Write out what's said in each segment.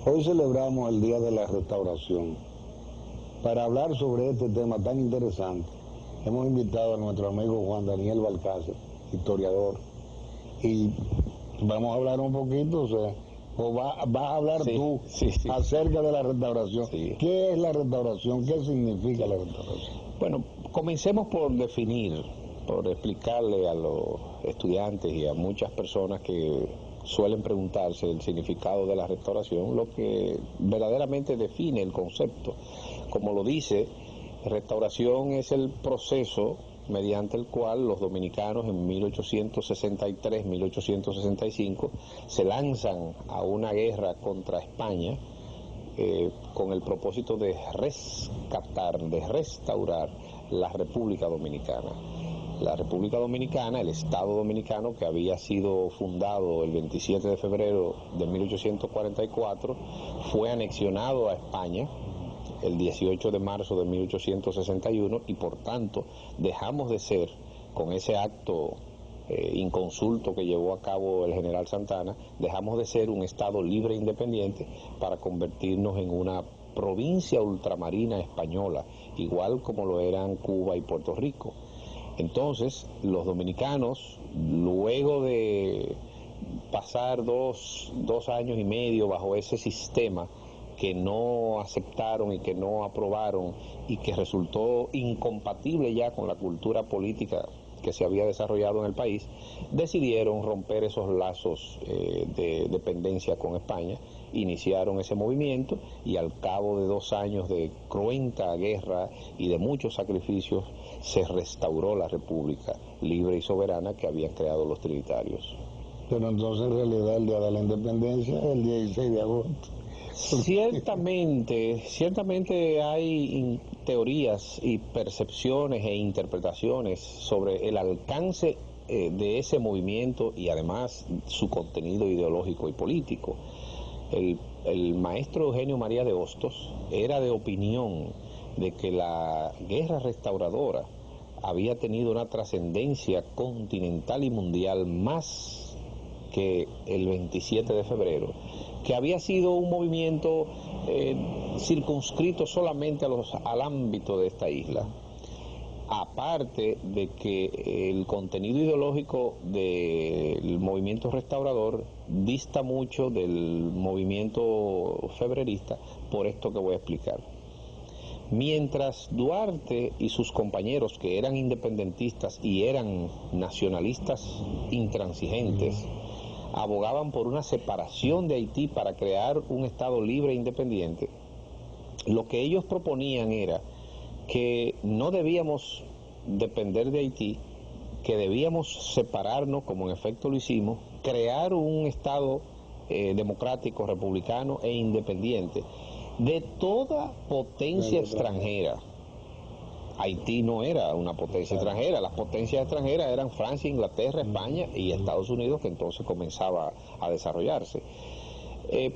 Hoy celebramos el Día de la Restauración. Para hablar sobre este tema tan interesante, hemos invitado a nuestro amigo Juan Daniel Balcácer, historiador, y vamos a hablar un poquito, vas a hablar tú acerca de la restauración. Sí. ¿Qué es la restauración? ¿Qué significa la restauración? Bueno, comencemos por definir, por explicarle a los estudiantes y a muchas personas que suelen preguntarse el significado de la restauración, lo que verdaderamente define el concepto. Como lo dice, restauración es el proceso mediante el cual los dominicanos en 1863-1865 se lanzan a una guerra contra España con el propósito de rescatar, de restaurar la República Dominicana. La República Dominicana, el Estado Dominicano, que había sido fundado el 27 de febrero de 1844, fue anexionado a España el 18 de marzo de 1861 y por tanto dejamos de ser, con ese acto inconsulto que llevó a cabo el general Santana, dejamos de ser un Estado libre e independiente para convertirnos en una provincia ultramarina española, igual como lo eran Cuba y Puerto Rico. Entonces, los dominicanos, luego de pasar dos años y medio bajo ese sistema que no aceptaron y que no aprobaron y que resultó incompatible ya con la cultura política que se había desarrollado en el país, decidieron romper esos lazos de dependencia con España, iniciaron ese movimiento y al cabo de 2 años de cruenta guerra y de muchos sacrificios se restauró la República libre y soberana que habían creado los trinitarios. Pero entonces en realidad el Día de la Independencia es el 16 de agosto. Ciertamente hay teorías y percepciones e interpretaciones sobre el alcance de ese movimiento y además su contenido ideológico y político. El maestro Eugenio María de Hostos era de opinión de que la guerra restauradora había tenido una trascendencia continental y mundial más que el 27 de febrero, que había sido un movimiento circunscrito solamente al ámbito de esta isla, aparte de que el contenido ideológico del movimiento restaurador dista mucho del movimiento febrerista, por esto que voy a explicar. Mientras Duarte y sus compañeros, que eran independentistas y eran nacionalistas intransigentes, abogaban por una separación de Haití para crear un Estado libre e independiente, lo que ellos proponían era que no debíamos depender de Haití, que debíamos separarnos, como en efecto lo hicimos, crear un Estado democrático, republicano e independiente de toda potencia extranjera. Haití no era una potencia extranjera, las potencias extranjeras eran Francia, Inglaterra, España y Estados Unidos, que entonces comenzaba a desarrollarse.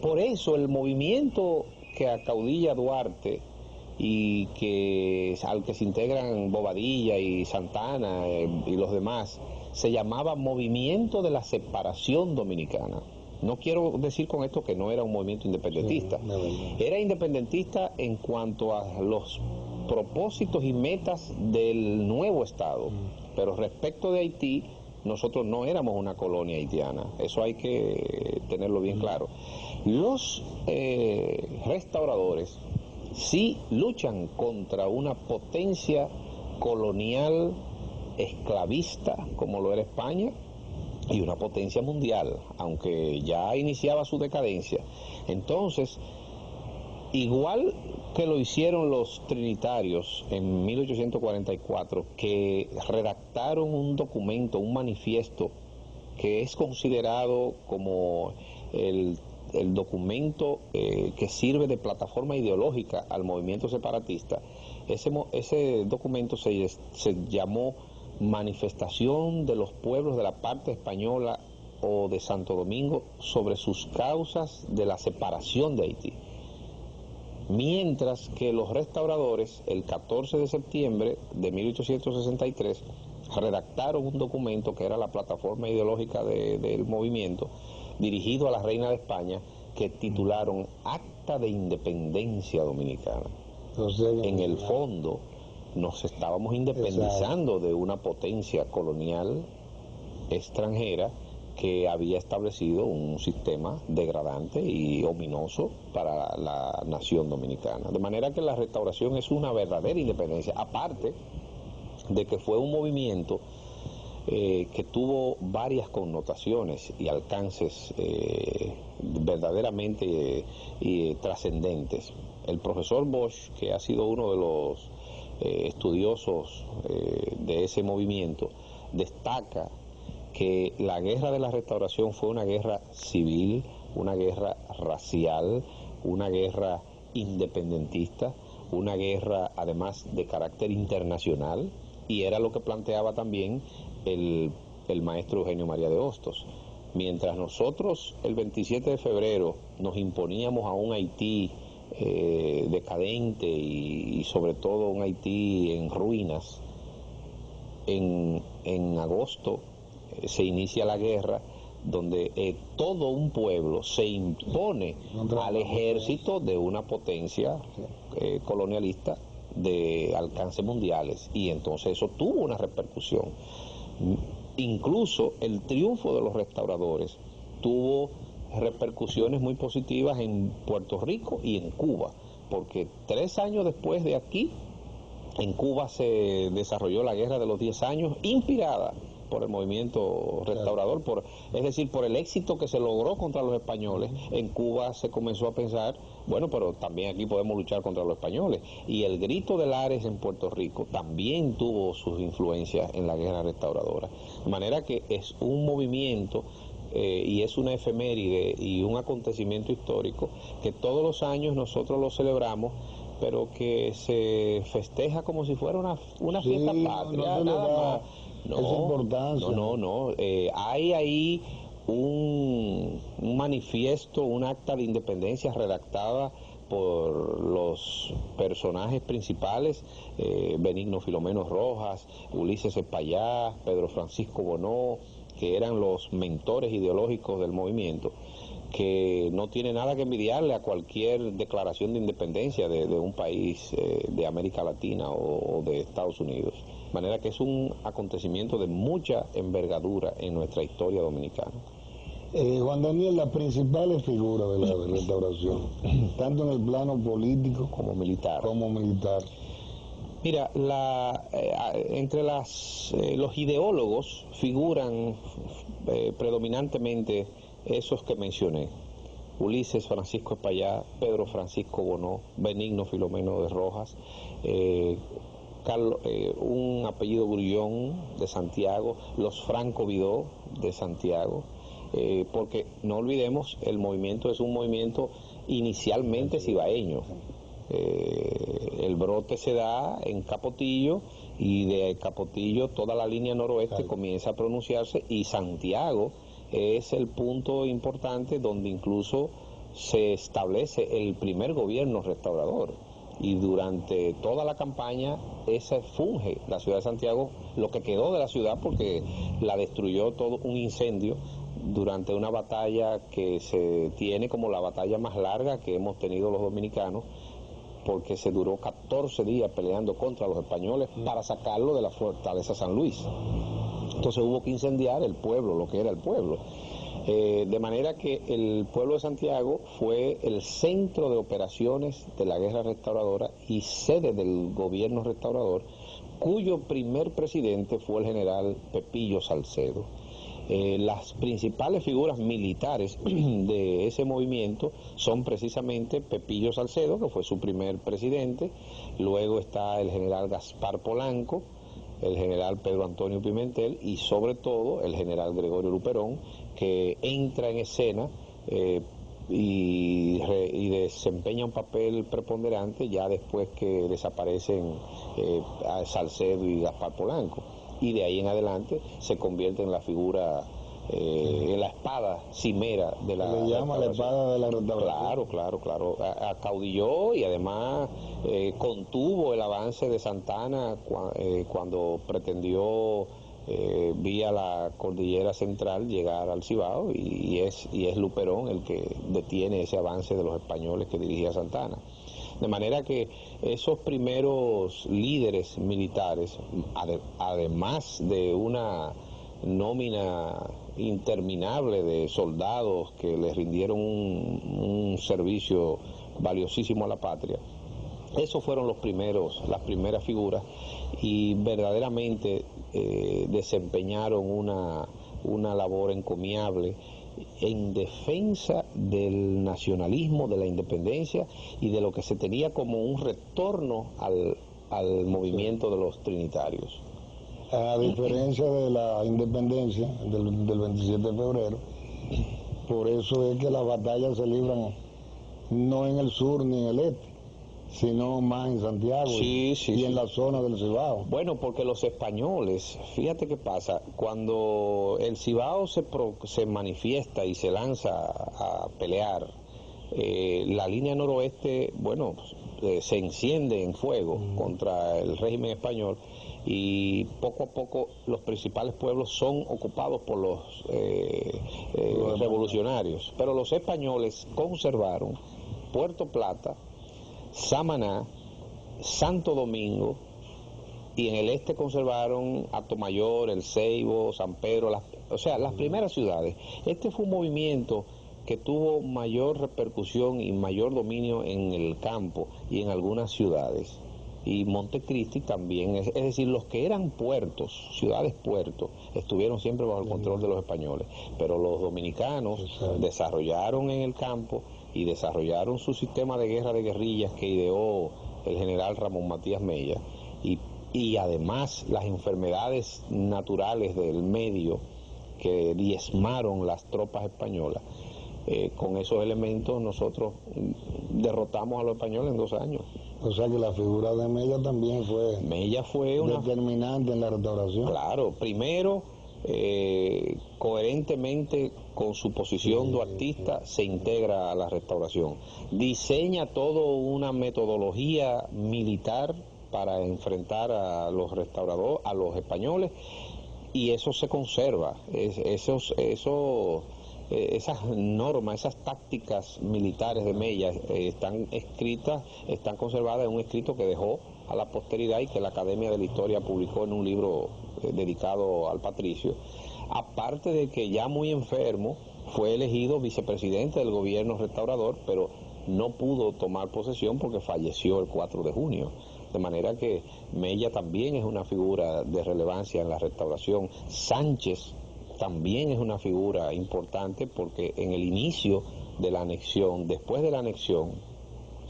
Por eso el movimiento que acaudilla Duarte y al que se integran Bobadilla y Santana y los demás, se llamaba Movimiento de la Separación Dominicana. No quiero decir con esto que no era un movimiento independentista. Era independentista en cuanto a los propósitos y metas del nuevo Estado, pero respecto de Haití, nosotros no éramos una colonia haitiana, eso hay que tenerlo bien claro. Los restauradores sí luchan contra una potencia colonial esclavista, como lo era España, y una potencia mundial, aunque ya iniciaba su decadencia. Entonces, igual que lo hicieron los trinitarios en 1844, que redactaron un documento, un manifiesto, que es considerado como el documento que sirve de plataforma ideológica al movimiento separatista. Ese documento se llamó Manifestación de los Pueblos de la Parte Española o de Santo Domingo sobre sus causas de la separación de Haití. Mientras que los restauradores, el 14 de septiembre de 1863, redactaron un documento que era la plataforma ideológica del movimiento, dirigido a la reina de España, que titularon Acta de Independencia Dominicana. En el fondo, nos estábamos independizando de una potencia colonial extranjera que había establecido un sistema degradante y ominoso para la nación dominicana. De manera que la restauración es una verdadera independencia, aparte de que fue un movimiento que tuvo varias connotaciones y alcances verdaderamente trascendentes. El profesor Bosch, que ha sido uno de los estudiosos de ese movimiento, destaca que la guerra de la restauración fue una guerra civil, una guerra racial, una guerra independentista, una guerra además de carácter internacional, y era lo que planteaba también el maestro Eugenio María de Hostos. Mientras nosotros el 27 de febrero nos imponíamos a un Haití decadente y sobre todo un Haití en ruinas, en agosto se inicia la guerra donde todo un pueblo se impone al ejército de una potencia colonialista de alcance mundiales, y entonces eso tuvo una repercusión. Incluso el triunfo de los restauradores tuvo repercusiones muy positivas en Puerto Rico y en Cuba, porque 3 años después de aquí, en Cuba se desarrolló la Guerra de los 10 años, inspirada por el movimiento restaurador, es decir, por el éxito que se logró contra los españoles. En Cuba se comenzó a pensar, bueno, pero también aquí podemos luchar contra los españoles. Y el grito de Lares en Puerto Rico también tuvo sus influencias en la guerra restauradora. De manera que es un movimiento y es una efeméride y un acontecimiento histórico que todos los años nosotros lo celebramos, pero que se festeja como si fuera una fiesta patria, nada más. No. Hay ahí un manifiesto, un acta de independencia redactada por los personajes principales, Benigno Filomeno Rojas, Ulises Espaillá, Pedro Francisco Bonó, que eran los mentores ideológicos del movimiento, que no tiene nada que envidiarle a cualquier declaración de independencia de un país de América Latina o de Estados Unidos. De manera que es un acontecimiento de mucha envergadura en nuestra historia dominicana. Juan Daniel, las principales figuras de la restauración, tanto en el plano político como militar. Mira, entre los ideólogos figuran predominantemente esos que mencioné: Ulises Francisco Espaillá, Pedro Francisco Bonó, Benigno Filomeno de Rojas, un apellido Grullón de Santiago, los Franco Vidó de Santiago, porque no olvidemos, el movimiento es un movimiento inicialmente cibaeño. El brote se da en Capotillo, y de Capotillo toda la línea noroeste comienza a pronunciarse, y Santiago es el punto importante donde incluso se establece el primer gobierno restaurador, y durante toda la campaña esa funge la ciudad de Santiago, lo que quedó de la ciudad, porque la destruyó todo un incendio durante una batalla que se tiene como la batalla más larga que hemos tenido los dominicanos, porque se duró 14 días peleando contra los españoles para sacarlo de la fortaleza San Luis. Entonces hubo que incendiar el pueblo, lo que era el pueblo. De manera que el pueblo de Santiago fue el centro de operaciones de la guerra restauradora y sede del gobierno restaurador, cuyo primer presidente fue el general Pepillo Salcedo. Las principales figuras militares de ese movimiento son precisamente Pepillo Salcedo, que fue su primer presidente, luego está el general Gaspar Polanco, el general Pedro Antonio Pimentel y sobre todo el general Gregorio Luperón, que entra en escena y desempeña un papel preponderante ya después que desaparecen Salcedo y Gaspar Polanco, y de ahí en adelante se convierte en la figura la espada cimera de la le llama la espada de la restauración. Claro. Acaudilló y además contuvo el avance de Santa Anna cuando pretendió vía la cordillera central llegar al Cibao, y es Luperón el que detiene ese avance de los españoles que dirigía Santa Anna. De manera que esos primeros líderes militares, además de una nómina interminable de soldados que les rindieron un servicio valiosísimo a la patria, esos fueron las primeras figuras, y verdaderamente desempeñaron una labor encomiable en defensa del nacionalismo, de la independencia y de lo que se tenía como un retorno al movimiento de los trinitarios. A diferencia de la independencia del 27 de febrero, por eso es que las batallas se libran no en el sur ni en el este, sino más en Santiago y en la zona del Cibao. Bueno, porque los españoles, fíjate qué pasa, cuando el Cibao se manifiesta y se lanza a pelear, la línea noroeste, bueno, se enciende en fuego contra el régimen español, y poco a poco los principales pueblos son ocupados por los revolucionarios, pero los españoles conservaron Puerto Plata, Samaná, Santo Domingo, y en el este conservaron Atomayor, El Ceibo, San Pedro, las primeras ciudades. Este fue un movimiento que tuvo mayor repercusión y mayor dominio en el campo y en algunas ciudades. Y Montecristi también, es decir, los que eran puertos, ciudades puertos, estuvieron siempre bajo el control de los españoles, pero los dominicanos desarrollaron en el campo y desarrollaron su sistema de guerra de guerrillas que ideó el general Ramón Matías Mella, y además las enfermedades naturales del medio que diezmaron las tropas españolas. Con esos elementos nosotros derrotamos a los españoles en 2 años. O sea que la figura de Mella también fue determinante en la restauración. Claro, primero, coherentemente con su posición duartista, se integra a la restauración. Diseña toda una metodología militar para enfrentar a los restauradores, a los españoles, y eso se conserva. Esas normas, esas tácticas militares de Mella están escritas, están conservadas en un escrito que dejó a la posteridad y que la Academia de la Historia publicó en un libro dedicado al patricio. Aparte de que ya muy enfermo fue elegido vicepresidente del gobierno restaurador, pero no pudo tomar posesión porque falleció el 4 de junio. De manera que Mella también es una figura de relevancia en la restauración. Sánchez también es una figura importante porque en el inicio de la anexión, después de la anexión,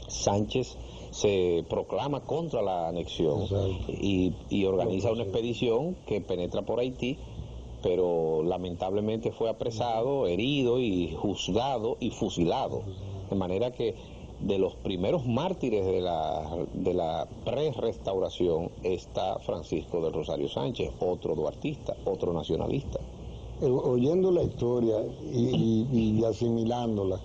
Sánchez se proclama contra la anexión y organiza una expedición que penetra por Haití, pero lamentablemente fue apresado, herido y juzgado y fusilado. De manera que de los primeros mártires de la pre-restauración está Francisco del Rosario Sánchez, otro duartista, otro nacionalista. Oyendo la historia y asimilándola,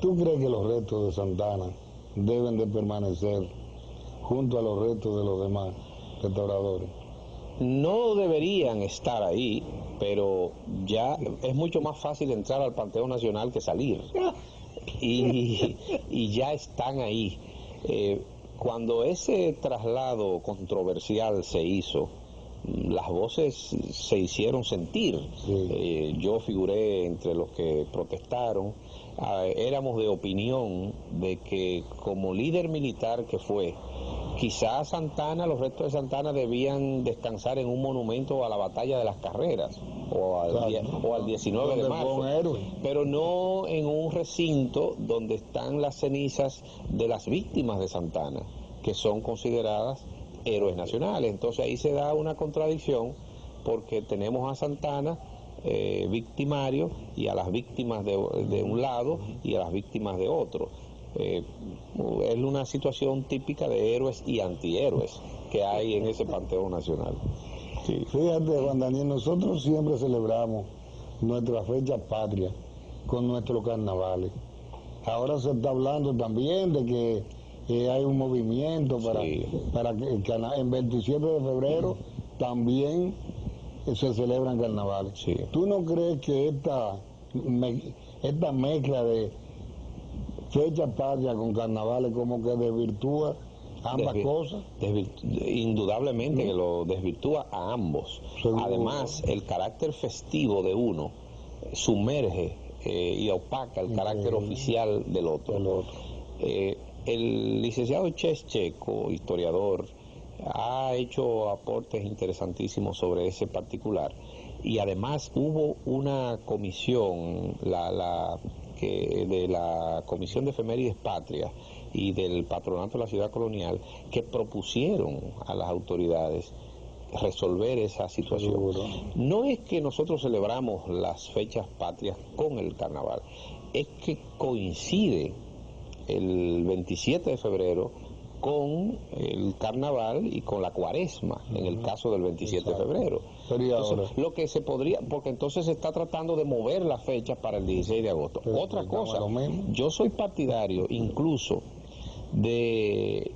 ¿tú crees que los restos de Santa Anna deben de permanecer junto a los restos de los demás restauradores? No deberían estar ahí, pero ya es mucho más fácil entrar al Panteón Nacional que salir. Y ya están ahí. Cuando ese traslado controversial se hizo, las voces se hicieron sentir. Yo figuré entre los que protestaron. Éramos de opinión de que como líder militar que fue, quizás Santa Anna, los restos de Santa Anna debían descansar en un monumento a la batalla de las Carreras o al 19 de marzo, pero no en un recinto donde están las cenizas de las víctimas de Santa Anna, que son consideradas héroes nacionales. Entonces ahí se da una contradicción, porque tenemos a Santa Anna victimario, y a las víctimas de un lado y a las víctimas de otro. Es una situación típica de héroes y antihéroes que hay en ese Panteón Nacional. Fíjate, Juan Daniel, nosotros siempre celebramos nuestra fecha patria con nuestros carnavales. Ahora se está hablando también de que hay un movimiento para que en 27 de febrero también se celebran carnavales. Sí. ¿Tú no crees que esta mezcla de fecha patria con carnavales como que desvirtúa ambas cosas? Indudablemente que lo desvirtúa a ambos. Seguro. Además, el carácter festivo de uno sumerge y opaca el carácter oficial del otro. El licenciado Checo, historiador, ha hecho aportes interesantísimos sobre ese particular, y además hubo una comisión, de la Comisión de Efemérides Patrias y del Patronato de la Ciudad Colonial, que propusieron a las autoridades resolver esa situación. Seguro. No es que nosotros celebramos las fechas patrias con el carnaval, es que coincide el 27 de febrero con el carnaval y con la cuaresma, en el caso del 27 de febrero. Entonces, lo que se podría, porque entonces se está tratando de mover la fecha para el 16 de agosto. Otra cosa, yo soy partidario incluso de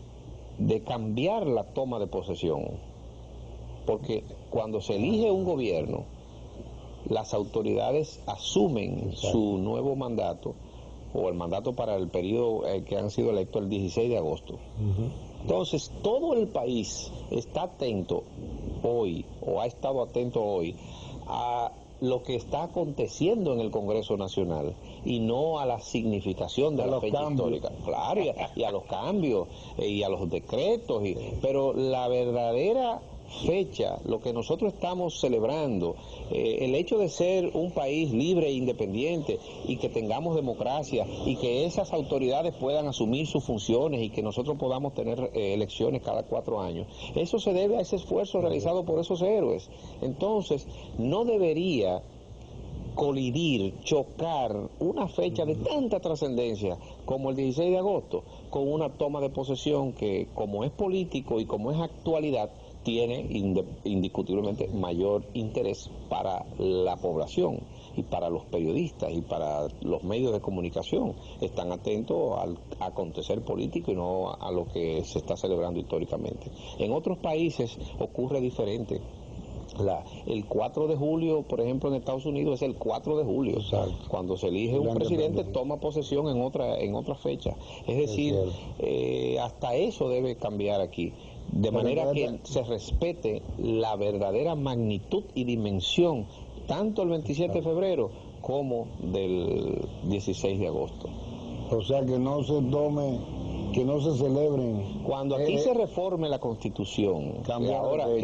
cambiar la toma de posesión, porque cuando se elige un gobierno, las autoridades asumen su nuevo mandato, o el mandato para el periodo que han sido electos el 16 de agosto. Entonces, todo el país está atento hoy, o ha estado atento hoy, a lo que está aconteciendo en el Congreso Nacional y no a la significación de la fecha histórica. Claro, y a los cambios y a los decretos, pero la verdadera fecha, lo que nosotros estamos celebrando, el hecho de ser un país libre e independiente y que tengamos democracia y que esas autoridades puedan asumir sus funciones y que nosotros podamos tener elecciones cada 4 años, eso se debe a ese esfuerzo realizado por esos héroes. Entonces, no debería colidir, chocar una fecha de tanta trascendencia como el 16 de agosto con una toma de posesión que, como es político y como es actualidad, tiene indiscutiblemente mayor interés para la población y para los periodistas y para los medios de comunicación. Están atentos al acontecer político y no a lo que se está celebrando históricamente. En otros países ocurre diferente. El 4 de julio, por ejemplo, en Estados Unidos es el 4 de julio. Exacto. Cuando se elige un presidente, toma posesión en otra fecha. Es decir, hasta eso debe cambiar aquí. De manera que se respete la verdadera magnitud y dimensión, tanto el 27 de febrero como del 16 de agosto. O sea, que no se celebren. Cuando aquí se reforme la Constitución, que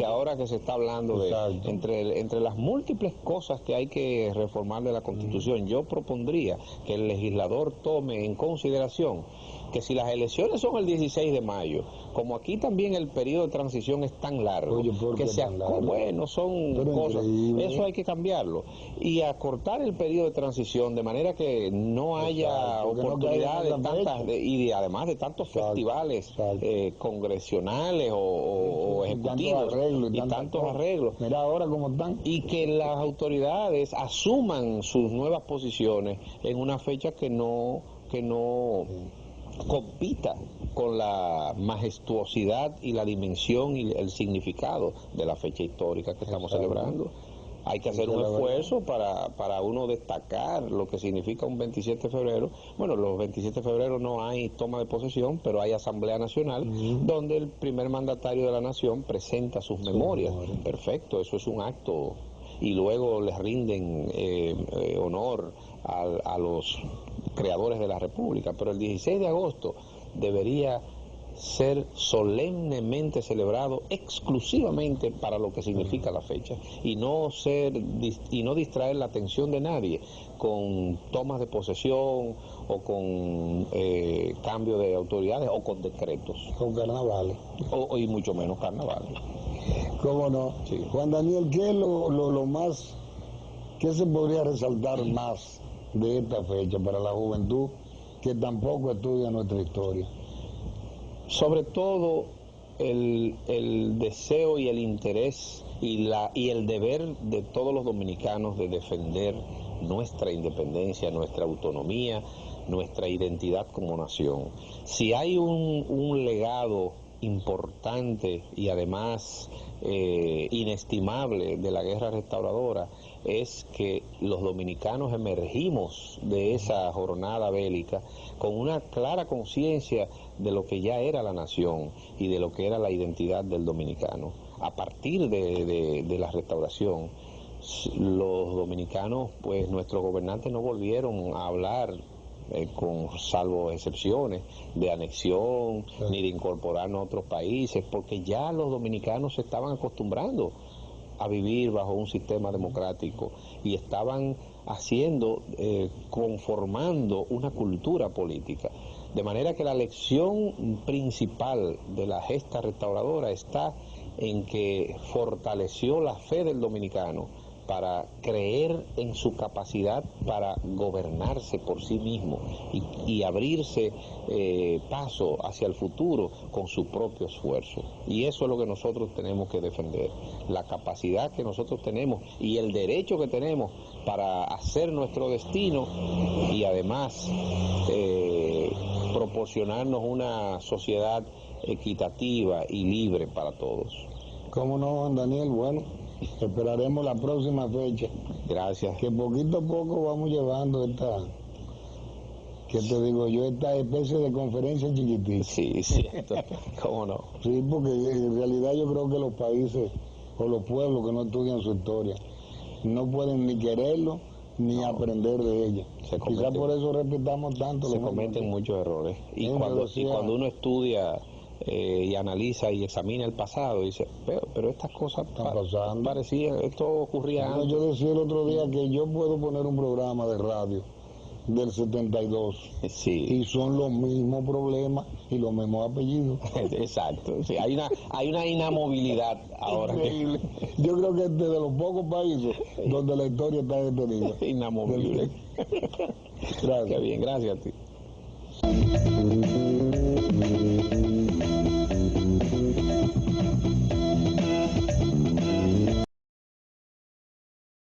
ahora que se está hablando de entre las múltiples cosas que hay que reformar de la Constitución, yo propondría que el legislador tome en consideración que si las elecciones son el 16 de mayo, como aquí también el periodo de transición es tan largo, que bueno, son cosas, eso hay que cambiarlo, y acortar el periodo de transición de manera que no haya oportunidades y además de tantos festivales congresionales o ejecutivos y tantos arreglos. Mira ahora cómo están. Y que las autoridades asuman sus nuevas posiciones en una fecha que no compita con la majestuosidad y la dimensión y el significado de la fecha histórica que estamos celebrando. Hay que hacer un esfuerzo para uno destacar lo que significa un 27 de febrero. Bueno, los 27 de febrero no hay toma de posesión, pero hay Asamblea Nacional, donde el primer mandatario de la nación presenta sus memorias. Perfecto, eso es un acto. Y luego les rinden honor a los creadores de la República. Pero el 16 de agosto debería ser solemnemente celebrado exclusivamente para lo que significa la fecha y no distraer la atención de nadie con tomas de posesión o con cambio de autoridades o con decretos, con carnavales y mucho menos carnavales. ¿Cómo no? Sí. Juan Daniel, ¿qué es lo más, qué se podría resaltar más de esta fecha para la juventud que tampoco estudia nuestra historia? Sobre todo el deseo y el interés y el deber de todos los dominicanos de defender nuestra independencia, nuestra autonomía, nuestra identidad como nación. Si hay un legado importante y además inestimable de la guerra restauradora, es que los dominicanos emergimos de esa jornada bélica con una clara conciencia de lo que ya era la nación y de lo que era la identidad del dominicano. A partir de la restauración, los dominicanos, pues nuestros gobernantes no volvieron a hablar, salvo excepciones, de anexión, ni de incorporarnos a otros países, porque ya los dominicanos se estaban acostumbrando a vivir bajo un sistema democrático y estaban conformando una cultura política. De manera que la lección principal de la gesta restauradora está en que fortaleció la fe del dominicano para creer en su capacidad para gobernarse por sí mismo y abrirse paso hacia el futuro con su propio esfuerzo. Y eso es lo que nosotros tenemos que defender, la capacidad que nosotros tenemos y el derecho que tenemos para hacer nuestro destino y además proporcionarnos una sociedad equitativa y libre para todos. ¿Cómo no, Juan Daniel? Bueno, esperaremos la próxima fecha. Gracias. Que poquito a poco vamos llevando esta especie de conferencia chiquitita. Sí, cierto. ¿Cómo no? Sí, porque en realidad yo creo que los países o los pueblos que no estudian su historia no pueden ni quererlo ni aprender de ella. Quizás por eso repitamos tanto. Se cometen muchos errores. Y cuando uno estudia y analiza y examina el pasado, dice, pero estas cosas parecían, esto ocurría antes. Yo decía el otro día que yo puedo poner un programa de radio del 72 y son los mismos problemas y los mismos apellidos. Exacto, sí, hay una inamovilidad ahora. Increíble. Yo creo que es de los pocos países donde la historia está detenida. Inamovible. Gracias. Qué bien, gracias a ti.